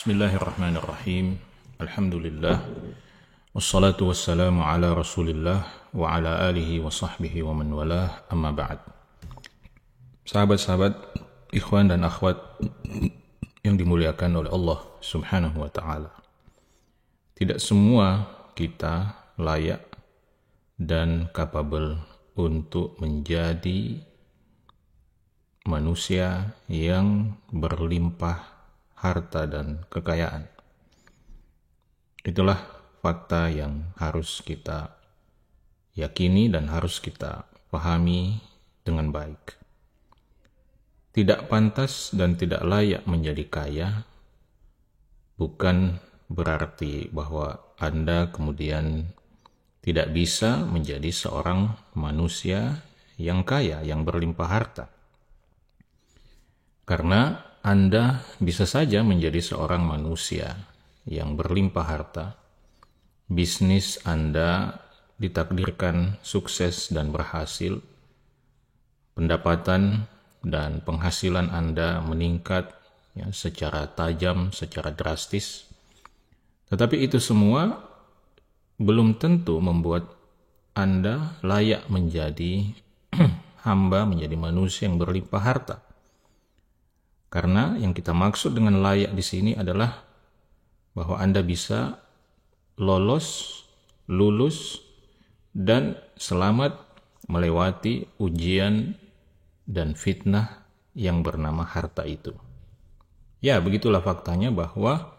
Bismillahirrahmanirrahim. Alhamdulillah. Wassalatu wassalamu ala Rasulillah wa ala alihi wa sahbihi wa man walah. Amma ba'd. Sahabat-sahabat, ikhwan dan akhwat yang dimuliakan oleh Allah Subhanahu wa taala. Tidak semua kita layak dan kapabel untuk menjadi manusia yang berlimpah harta dan kekayaan. Itulah fakta yang harus kita yakini dan harus kita pahami dengan baik. Tidak pantas dan tidak layak menjadi kaya bukan berarti bahwa Anda kemudian tidak bisa menjadi seorang manusia yang kaya, yang berlimpah harta. Karena Anda bisa saja menjadi seorang manusia yang berlimpah harta. Bisnis Anda ditakdirkan sukses dan berhasil. Pendapatan dan penghasilan Anda meningkat secara tajam, secara drastis. Tetapi itu semua belum tentu membuat Anda layak menjadi hamba, menjadi manusia yang berlimpah harta. Karena yang kita maksud dengan layak di sini adalah bahwa Anda bisa lulus, dan selamat melewati ujian dan fitnah yang bernama harta itu. Ya, begitulah faktanya bahwa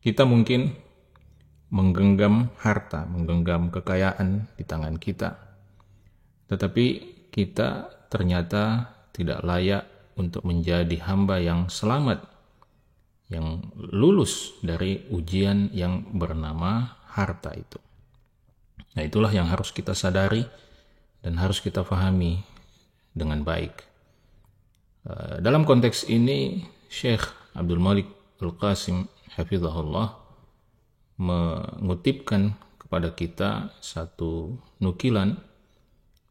kita mungkin menggenggam harta, menggenggam kekayaan di tangan kita. Tetapi kita ternyata tidak layak untuk menjadi hamba yang selamat, yang lulus dari ujian yang bernama harta itu. Nah, itulah yang harus kita sadari dan harus kita pahami dengan baik. Dalam konteks ini, Syekh Abdul Malik Al-Qasim hafizahullah mengutipkan kepada kita satu nukilan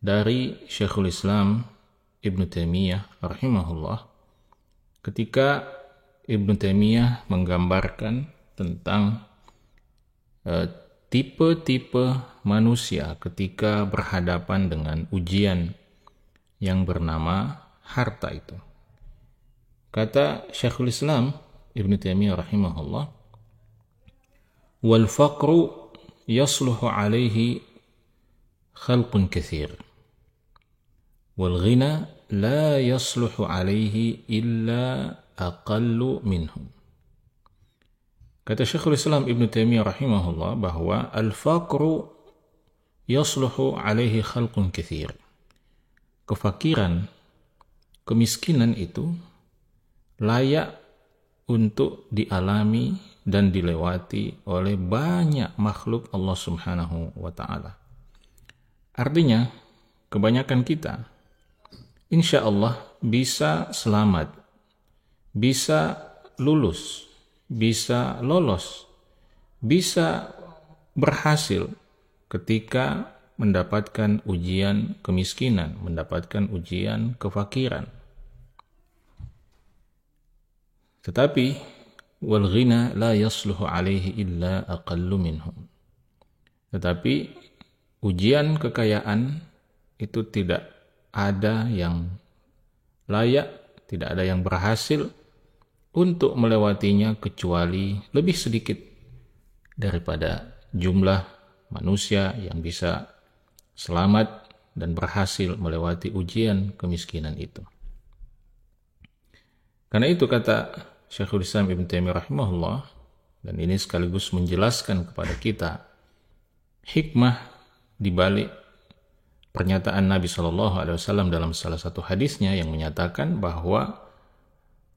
dari Syekhul Islam Ibnu Taimiyah rahimahullah, ketika Ibnu Taimiyah menggambarkan tentang tipe-tipe manusia ketika berhadapan dengan ujian yang bernama harta itu. Kata Syekhul Islam Ibnu Taimiyah rahimahullah, wal faqru yasluhu alaihi khalqun katsir, wal ghina la yasluhu alaihi illa aqallu minhum. Kata Syekhul Islam Ibnu Taimiyah rahimahullah bahwa al-faqru yasluhu alaihi khalqun katsir. Kefakiran, kemiskinan itu layak untuk dialami dan dilewati oleh banyak makhluk Allah Subhanahu wa taala. Artinya, kebanyakan kita insya Allah bisa selamat, bisa lulus, bisa lolos, bisa berhasil ketika mendapatkan ujian kemiskinan, mendapatkan ujian kefakiran. Tetapi wal ghina la yasluhu alaihi illa aqallu minhum. Tetapi ujian kekayaan itu tidak ada yang layak, tidak ada yang berhasil untuk melewatinya kecuali lebih sedikit daripada jumlah manusia yang bisa selamat dan berhasil melewati ujian kemiskinan itu. Karena itu kata Syekhul Islam Ibnu Taimiyah rahimahullah, dan ini sekaligus menjelaskan kepada kita hikmah di balik pernyataan Nabi SAW dalam salah satu hadisnya yang menyatakan bahwa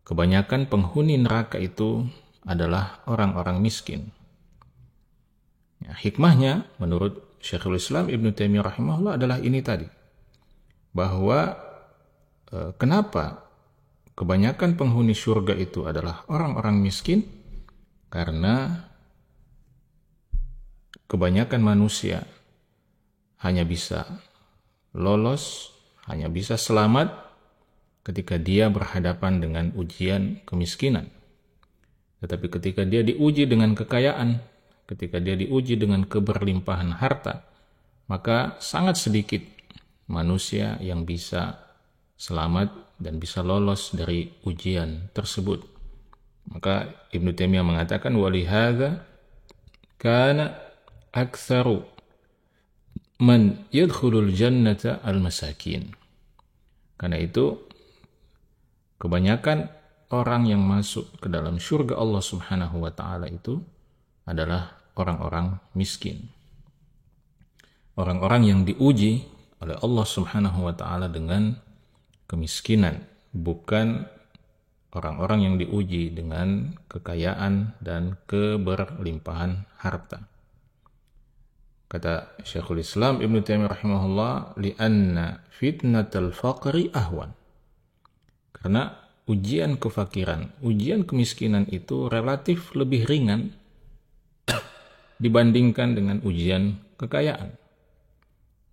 kebanyakan penghuni neraka itu adalah orang-orang miskin. Ya, hikmahnya menurut Syekhul Islam Ibnu Taimiyah rahimahullah adalah ini tadi, bahwa kenapa kebanyakan penghuni surga itu adalah orang-orang miskin? Karena kebanyakan manusia hanya bisa lolos, hanya bisa selamat ketika dia berhadapan dengan ujian kemiskinan. Tetapi ketika dia diuji dengan kekayaan, ketika dia diuji dengan keberlimpahan harta, maka sangat sedikit manusia yang bisa selamat dan bisa lolos dari ujian tersebut. Maka Ibnu Taimiyah mengatakan walihadza kana aktsaru man yadkhulul jannata al-masakin. Karena itu kebanyakan orang yang masuk ke dalam surga Allah Subhanahu wa taala itu adalah orang-orang miskin. Orang-orang yang diuji oleh Allah Subhanahu wa taala dengan kemiskinan, bukan orang-orang yang diuji dengan kekayaan dan keberlimpahan harta. Kata Syekhul Islam Ibnu Taimiyah rahimahullah, li'anna fitnatal faqri ahwan. Karena ujian kefakiran, ujian kemiskinan itu relatif lebih ringan dibandingkan dengan ujian kekayaan.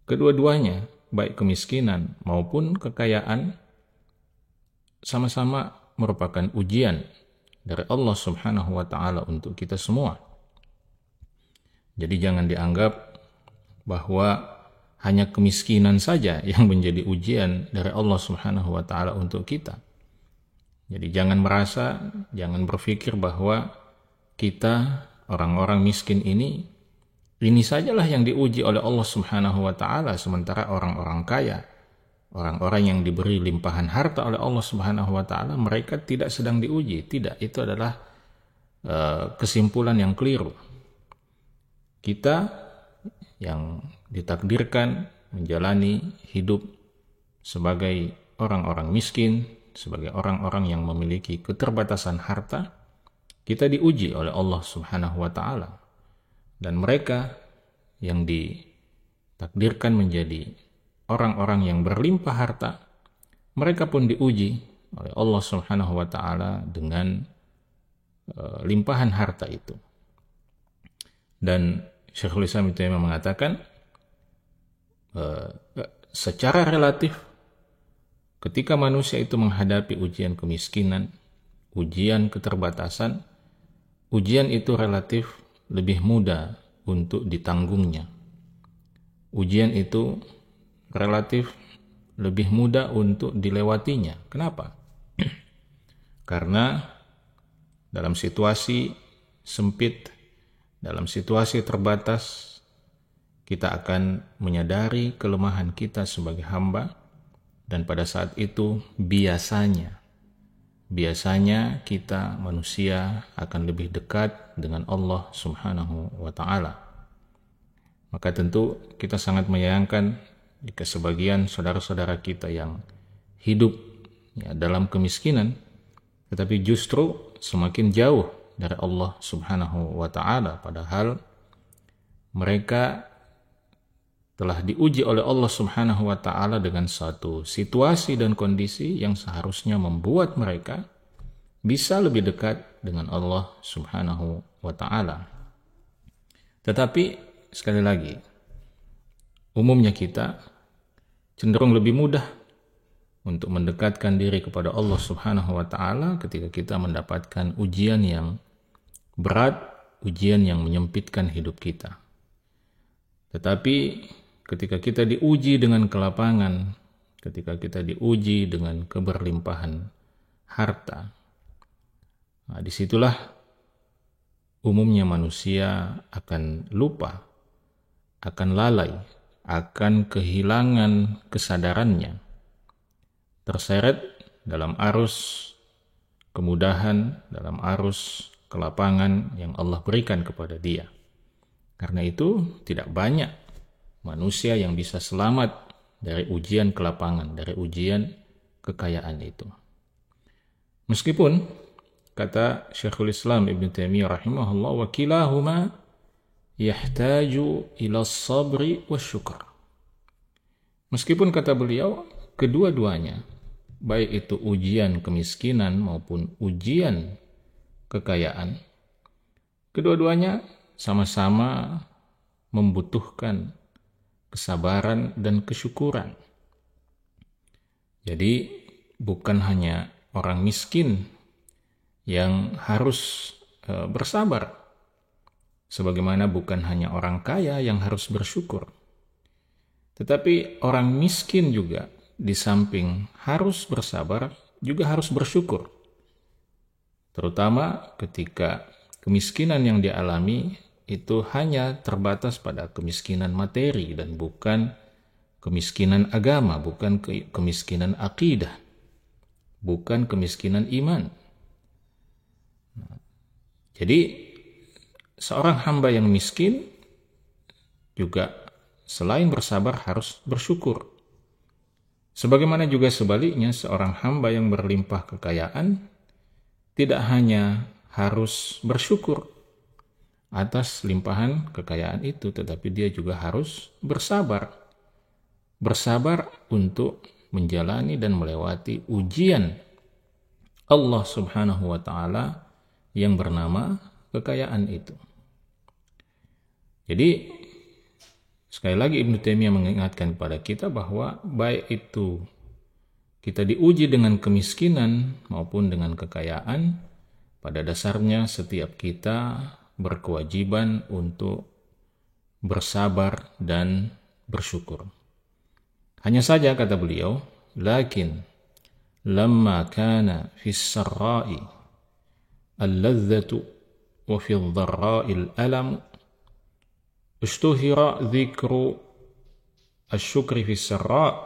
Kedua-duanya, baik kemiskinan maupun kekayaan, sama-sama merupakan ujian dari Allah Subhanahu wa taala untuk kita semua. Jadi jangan dianggap bahwa hanya kemiskinan saja yang menjadi ujian dari Allah Subhanahu wa taala untuk kita. Jadi jangan berpikir bahwa kita orang-orang miskin ini sajalah yang diuji oleh Allah Subhanahu wa taala, sementara orang-orang kaya, orang-orang yang diberi limpahan harta oleh Allah Subhanahu wa taala, mereka tidak sedang diuji. Tidak, itu adalah kesimpulan yang keliru. Kita yang ditakdirkan menjalani hidup sebagai orang-orang miskin, sebagai orang-orang yang memiliki keterbatasan harta, kita diuji oleh Allah Subhanahu wa taala. Dan mereka yang ditakdirkan menjadi orang-orang yang berlimpah harta, mereka pun diuji oleh Allah Subhanahu wa taala dengan limpahan harta itu. Dan Syekhul Islam Ibnu Taimiyah mengatakan secara relatif ketika manusia itu menghadapi ujian kemiskinan, ujian keterbatasan, ujian itu relatif lebih mudah untuk ditanggungnya. Ujian itu relatif lebih mudah untuk dilewatinya. Kenapa? Karena dalam situasi sempit, dalam situasi terbatas, kita akan menyadari kelemahan kita sebagai hamba, dan pada saat itu biasanya kita manusia akan lebih dekat dengan Allah Subhanahu wa taala. Maka tentu kita sangat menyayangkan jika sebagian saudara-saudara kita yang hidup dalam kemiskinan, tetapi justru semakin jauh dari Allah Subhanahu wa taala, padahal mereka telah diuji oleh Allah Subhanahu wa taala dengan suatu situasi dan kondisi yang seharusnya membuat mereka bisa lebih dekat dengan Allah Subhanahu wa taala. Tetapi sekali lagi, umumnya kita cenderung lebih mudah untuk mendekatkan diri kepada Allah Subhanahu wa taala ketika kita mendapatkan ujian yang berat, ujian yang menyempitkan hidup kita. Tetapi ketika kita diuji dengan kelapangan, ketika kita diuji dengan keberlimpahan harta, disitulah umumnya manusia akan lupa, akan lalai, akan kehilangan kesadarannya, terseret dalam arus kemudahan, dalam arus kelapangan yang Allah berikan kepada dia. Karena itu tidak banyak manusia yang bisa selamat dari ujian kelapangan, dari ujian kekayaan itu. Meskipun kata Syekhul Islam Ibnu Taimiyah rahimahullah, wa kilahuma yahtaju ila sabri wasyukr. Meskipun kata beliau, kedua-duanya, baik itu ujian kemiskinan maupun ujian kekayaan, kedua-duanya sama-sama membutuhkan kesabaran dan kesyukuran. Jadi bukan hanya orang miskin yang harus bersabar. Sebagaimana bukan hanya orang kaya yang harus bersyukur, tetapi orang miskin juga di samping harus bersabar, juga harus bersyukur. Terutama ketika kemiskinan yang dialami itu hanya terbatas pada kemiskinan materi dan bukan kemiskinan agama, bukan kemiskinan akidah, bukan kemiskinan iman. Jadi seorang hamba yang miskin juga selain bersabar harus bersyukur. Sebagaimana juga sebaliknya, seorang hamba yang berlimpah kekayaan tidak hanya harus bersyukur atas limpahan kekayaan itu, tetapi dia juga harus bersabar. Bersabar untuk menjalani dan melewati ujian Allah Subhanahu wa Ta'ala yang bernama kekayaan itu. Jadi sekali lagi Ibnu Taimiyah mengingatkan kepada kita bahwa baik itu kita diuji dengan kemiskinan maupun dengan kekayaan, pada dasarnya setiap kita berkewajiban untuk bersabar dan bersyukur. Hanya saja kata beliau, lakin lamma kana fis sarra'i al-ladzatu wa fil dharra'i al-alam ushtuhira dzikru asy-syukri fis sarra'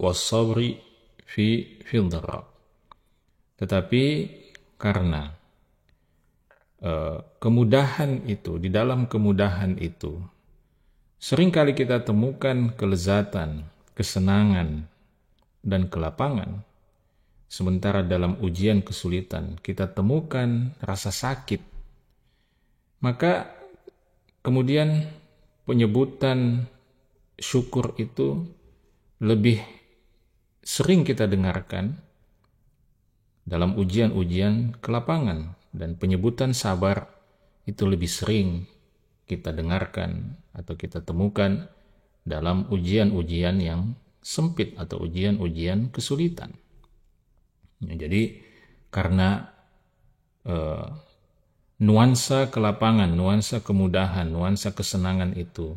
was-sabri fil dharra. Tetapi karena kemudahan itu, di dalam kemudahan itu seringkali kita temukan kelezatan, kesenangan, dan kelapangan. Sementara dalam ujian kesulitan kita temukan rasa sakit. Maka kemudian penyebutan syukur itu lebih sering kita dengarkan dalam ujian-ujian kelapangan, dan penyebutan sabar itu lebih sering kita dengarkan atau kita temukan dalam ujian-ujian yang sempit atau ujian-ujian kesulitan. Ya, jadi karena nuansa kelapangan, nuansa kemudahan, nuansa kesenangan itu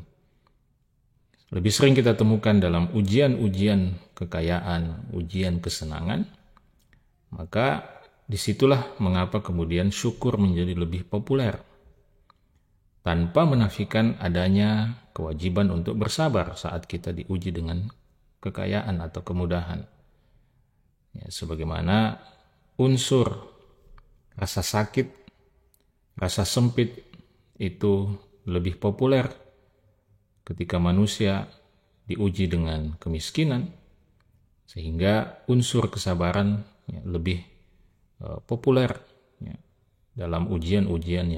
lebih sering kita temukan dalam ujian-ujian kekayaan, ujian kesenangan, maka disitulah mengapa kemudian syukur menjadi lebih populer, tanpa menafikan adanya kewajiban untuk bersabar saat kita diuji dengan kekayaan atau kemudahan. Ya, sebagaimana unsur rasa sakit, rasa sempit itu lebih populer ketika manusia diuji dengan kemiskinan, sehingga unsur kesabaran lebih populer dalam ujian-ujian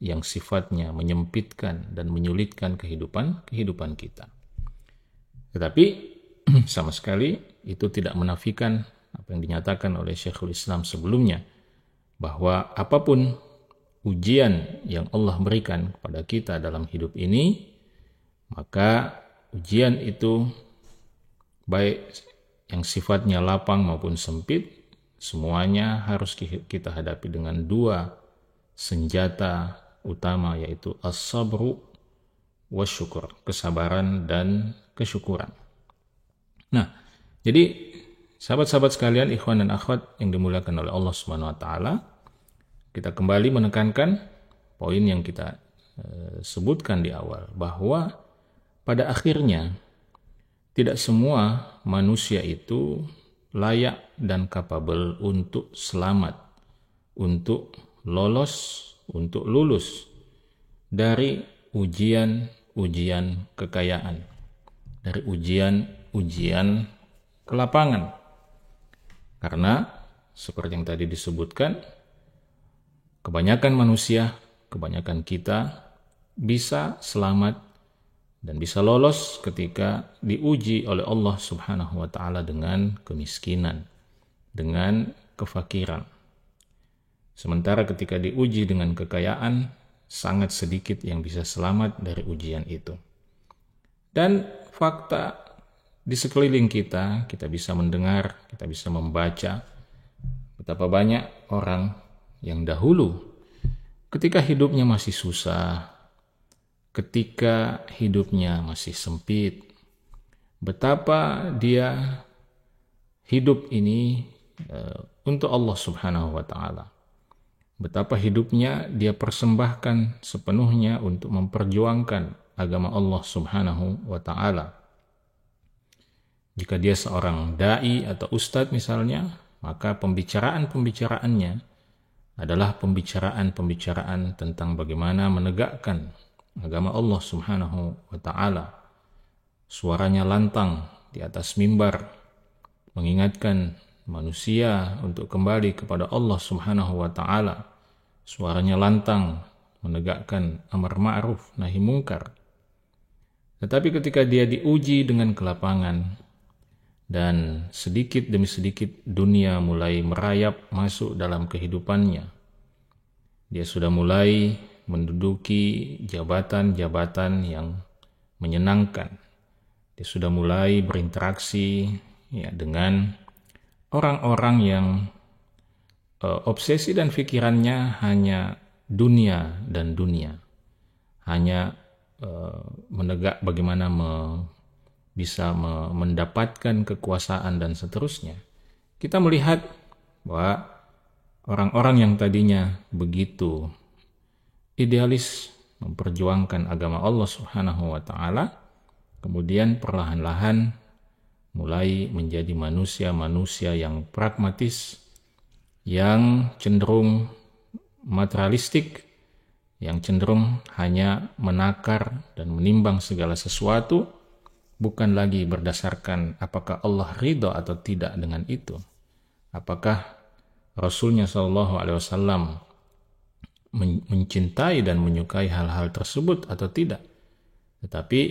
yang sifatnya menyempitkan dan menyulitkan kehidupan kita. Tetapi sama sekali itu tidak menafikan apa yang dinyatakan oleh Syekhul Islam sebelumnya, bahwa apapun ujian yang Allah berikan kepada kita dalam hidup ini, maka ujian itu baik yang sifatnya lapang maupun sempit, semuanya harus kita hadapi dengan dua senjata utama, yaitu as-sabru wasyukur, kesabaran dan kesyukuran. Nah, jadi sahabat-sahabat sekalian, ikhwan dan akhwat yang dimuliakan oleh Allah Subhanahu wa Ta'ala, kita kembali menekankan poin yang kita sebutkan di awal, bahwa pada akhirnya tidak semua manusia itu layak dan kapabel untuk selamat, untuk lolos, untuk lulus dari ujian-ujian kekayaan, dari ujian-ujian kelapangan. Karena seperti yang tadi disebutkan, kebanyakan manusia, kebanyakan kita bisa selamat dan bisa lolos ketika diuji oleh Allah Subhanahu wa Ta'ala dengan kemiskinan, dengan kefakiran. Sementara ketika diuji dengan kekayaan, sangat sedikit yang bisa selamat dari ujian itu. Dan fakta di sekeliling kita bisa mendengar, kita bisa membaca betapa banyak orang yang dahulu, ketika hidupnya masih susah, ketika hidupnya masih sempit, betapa dia hidup ini untuk Allah Subhanahu wa Ta'ala. Betapa hidupnya dia persembahkan sepenuhnya untuk memperjuangkan agama Allah Subhanahu wa Ta'ala. Jika dia seorang dai atau ustadz misalnya, maka pembicaraan-pembicaraannya adalah pembicaraan-pembicaraan tentang bagaimana menegakkan agama Allah Subhanahu wa Ta'ala. Suaranya lantang di atas mimbar, mengingatkan manusia untuk kembali kepada Allah Subhanahu wa Ta'ala. Suaranya lantang menegakkan amar ma'ruf nahi mungkar. Tetapi ketika dia diuji dengan kelapangan dan sedikit demi sedikit dunia mulai merayap masuk dalam kehidupannya, dia sudah mulai menduduki jabatan-jabatan yang menyenangkan. Dia sudah mulai berinteraksi dengan orang-orang yang obsesi dan pikirannya hanya dunia dan dunia. Hanya menegak bagaimana bisa mendapatkan kekuasaan dan seterusnya. Kita melihat bahwa orang-orang yang tadinya begitu idealis memperjuangkan agama Allah Subhanahu wa Ta'ala, kemudian perlahan-lahan mulai menjadi manusia-manusia yang pragmatis, yang cenderung materialistik, yang cenderung hanya menakar dan menimbang segala sesuatu, bukan lagi berdasarkan apakah Allah ridha atau tidak dengan itu. Apakah Rasulnya SAW mencintai dan menyukai hal-hal tersebut atau tidak. Tetapi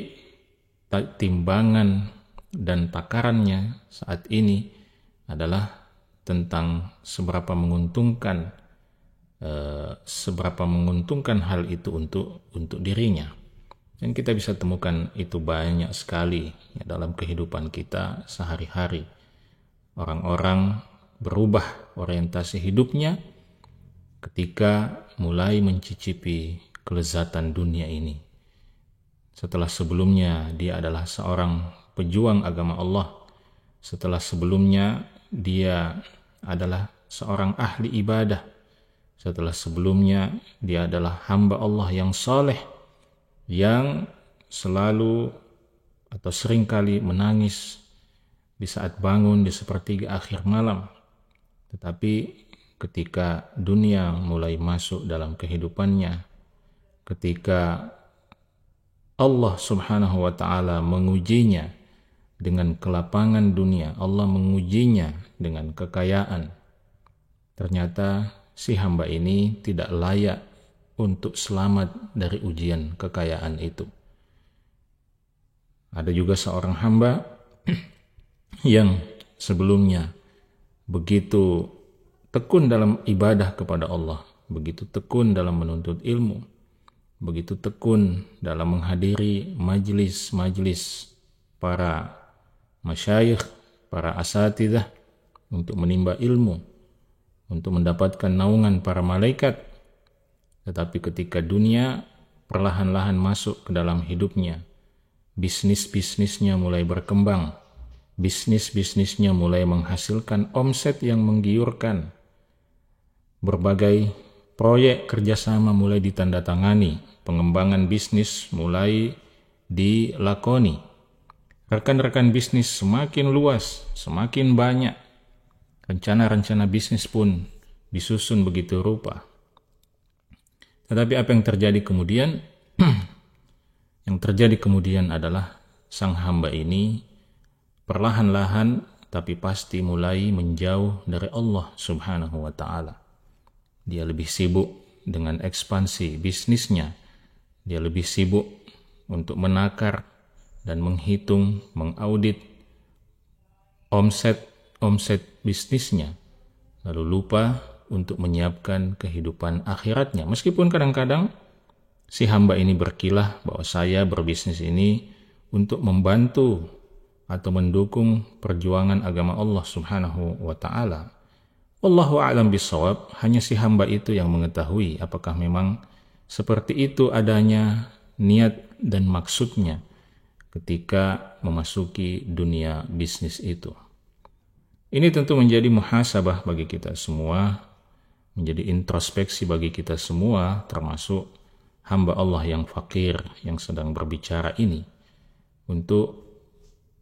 timbangan dan takarannya saat ini adalah tentang seberapa menguntungkan hal itu untuk dirinya. Dan kita bisa temukan itu banyak sekali dalam kehidupan kita sehari-hari. Orang-orang berubah orientasi hidupnya ketika mulai mencicipi kelezatan dunia ini. Setelah sebelumnya dia adalah seorang pejuang agama Allah, setelah sebelumnya dia adalah seorang ahli ibadah, setelah sebelumnya dia adalah hamba Allah yang soleh, yang selalu atau seringkali menangis di saat bangun di sepertiga akhir malam. Tetapi ketika dunia mulai masuk dalam kehidupannya, ketika Allah Subhanahu wa Ta'ala mengujinya dengan kelapangan dunia, Allah mengujinya dengan kekayaan, ternyata si hamba ini tidak layak untuk selamat dari ujian kekayaan itu. Ada juga seorang hamba yang sebelumnya begitu tekun dalam ibadah kepada Allah, begitu tekun dalam menuntut ilmu, begitu tekun dalam menghadiri majlis-majlis para masyayikh, para asatidzah untuk menimba ilmu, untuk mendapatkan naungan para malaikat. Tetapi ketika dunia perlahan-lahan masuk ke dalam hidupnya, bisnis-bisnisnya mulai berkembang, bisnis-bisnisnya mulai menghasilkan omset yang menggiurkan, berbagai proyek kerjasama mulai ditandatangani, pengembangan bisnis mulai dilakoni, rekan-rekan bisnis semakin luas, semakin banyak, rencana-rencana bisnis pun disusun begitu rupa. Tetapi apa yang terjadi kemudian? Yang terjadi kemudian adalah sang hamba ini perlahan-lahan tapi pasti mulai menjauh dari Allah Subhanahu wa Ta'ala. Dia lebih sibuk dengan ekspansi bisnisnya. Dia lebih sibuk untuk menakar dan menghitung, mengaudit omset bisnisnya. Lalu lupa untuk menyiapkan kehidupan akhiratnya. Meskipun kadang-kadang si hamba ini berkilah bahwa saya berbisnis ini untuk membantu atau mendukung perjuangan agama Allah Subhanahu wa Ta'ala. Wallahu a'lam bishawab, hanya si hamba itu yang mengetahui apakah memang seperti itu adanya niat dan maksudnya ketika memasuki dunia bisnis itu. Ini tentu menjadi muhasabah bagi kita semua, menjadi introspeksi bagi kita semua, termasuk hamba Allah yang fakir yang sedang berbicara ini, untuk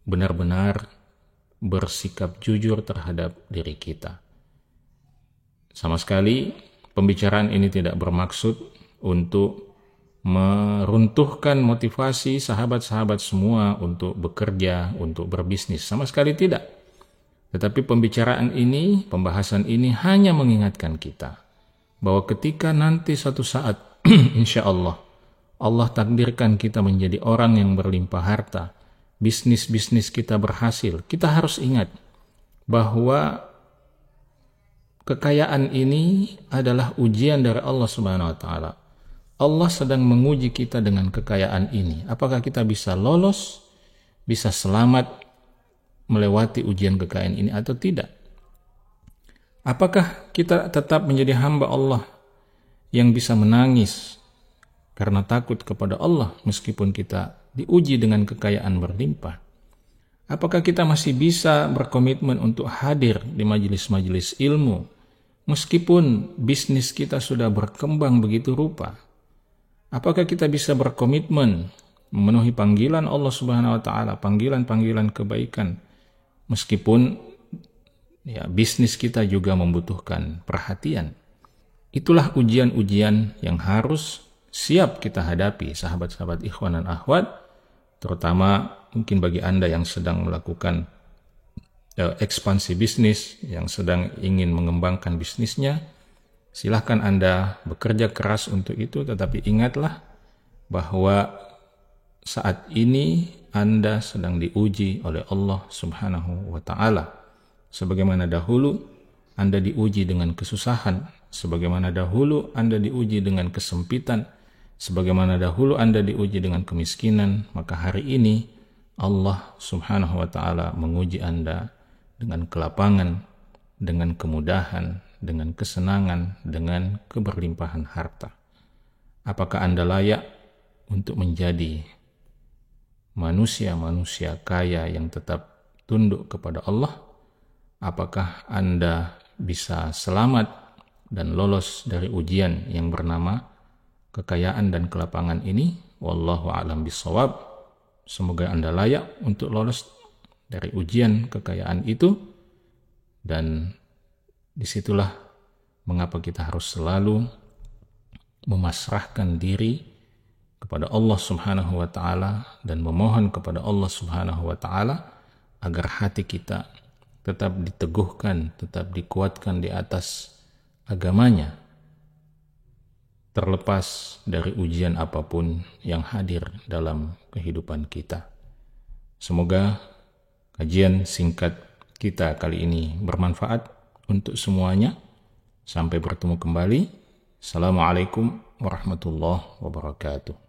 benar-benar bersikap jujur terhadap diri kita. Sama sekali pembicaraan ini tidak bermaksud untuk meruntuhkan motivasi sahabat-sahabat semua untuk bekerja, untuk berbisnis. Sama sekali tidak. Tetapi pembicaraan ini, pembahasan ini hanya mengingatkan kita bahwa ketika nanti suatu saat insya Allah takdirkan kita menjadi orang yang berlimpah harta, bisnis-bisnis kita berhasil, kita harus ingat bahwa kekayaan ini adalah ujian dari Allah Subhanahu wa taala. Allah sedang menguji kita dengan kekayaan ini. Apakah kita bisa lolos, bisa selamat melewati ujian kekayaan ini atau tidak? Apakah kita tetap menjadi hamba Allah yang bisa menangis karena takut kepada Allah meskipun kita diuji dengan kekayaan berlimpah? Apakah kita masih bisa berkomitmen untuk hadir di majelis-majelis ilmu meskipun bisnis kita sudah berkembang begitu rupa? Apakah kita bisa berkomitmen memenuhi panggilan Allah Subhanahu wa taala, panggilan-panggilan kebaikan meskipun bisnis kita juga membutuhkan perhatian? Itulah ujian-ujian yang harus siap kita hadapi, sahabat-sahabat ikhwan dan akhwat, terutama mungkin bagi Anda yang sedang melakukan ekspansi bisnis, yang sedang ingin mengembangkan bisnisnya. Silahkan Anda bekerja keras untuk itu, tetapi ingatlah bahwa saat ini Anda sedang diuji oleh Allah Subhanahu wa ta'ala. Sebagaimana dahulu Anda diuji dengan kesusahan, sebagaimana dahulu Anda diuji dengan kesempitan, sebagaimana dahulu Anda diuji dengan kemiskinan, maka hari ini Allah Subhanahu wa ta'ala menguji Anda dengan kelapangan, dengan kemudahan, dengan kesenangan, dengan keberlimpahan harta. Apakah Anda layak untuk menjadi manusia-manusia kaya yang tetap tunduk kepada Allah? Apakah Anda bisa selamat dan lolos dari ujian yang bernama kekayaan dan kelapangan ini? Wallahu a'lam bishawab. Semoga Anda layak untuk lolos dari ujian kekayaan itu, dan disitulah mengapa kita harus selalu memasrahkan diri kepada Allah Subhanahu wa ta'ala dan memohon kepada Allah Subhanahu wa ta'ala agar hati kita tetap diteguhkan, tetap dikuatkan di atas agamanya, terlepas dari ujian apapun yang hadir dalam kehidupan kita. Semoga kajian singkat kita kali ini bermanfaat untuk semuanya. Sampai bertemu kembali. Assalamualaikum warahmatullahi wabarakatuh.